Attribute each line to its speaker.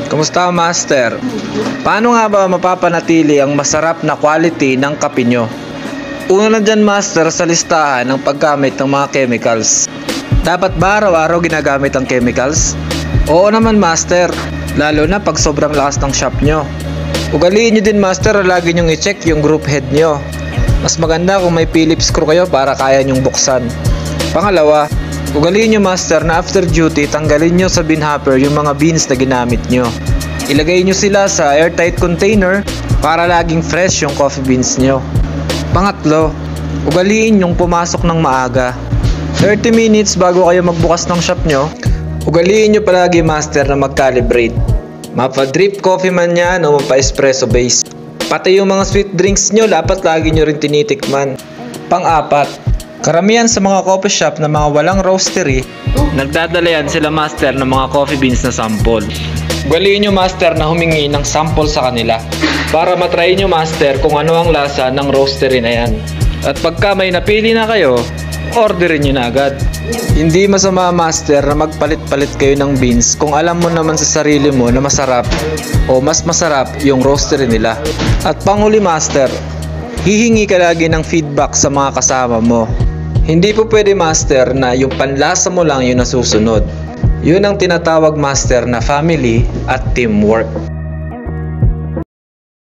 Speaker 1: Kumusta, Master? Paano nga ba mapapanatili ang masarap na quality ng kape nyo? Una na dyan, Master, sa listahan ng paggamit ng mga chemicals. Dapat ba araw-araw ginagamit ang chemicals? Oo naman, Master, lalo na pag sobrang lakas ng shop nyo. Ugaliin nyo din, Master, lagi nyong i-check yung group head nyo. Mas maganda kung may Phillips screw kayo para kaya nyong buksan. Pangalawa, ugaliin nyo, Master, na after duty tanggalin nyo sa bean hopper yung mga beans na ginamit nyo. Ilagay nyo sila sa airtight container para laging fresh yung coffee beans nyo. Pangatlo, ugaliin yung pumasok ng maaga. 30 minutes bago kayo magbukas ng shop nyo, ugaliin nyo palagi, Master, na mag-calibrate. Mapa-drip coffee man yan o mapa-espresso base. Pati yung mga sweet drinks nyo, dapat lagi nyo rin tinitikman. Pang-apat, karamihan sa mga coffee shop na mga walang roastery, nagdadala yan sila, Master, ng mga coffee beans na sample. Ugaliin nyo, Master, na humingi ng sample sa kanila para matry nyo, Master, kung ano ang lasa ng roastery na yan. At pagka may napili na kayo, orderin nyo na agad. Hindi masama, Master, na magpalit-palit kayo ng beans kung alam mo naman sa sarili mo na masarap o mas masarap yung roastery nila. At panghuli, Master, hihingi ka lagi ng feedback sa mga kasama mo. Hindi po pwede, Master, na yung panlasa mo lang yung nasusunod. Yun ang tinatawag, Master, na family at teamwork.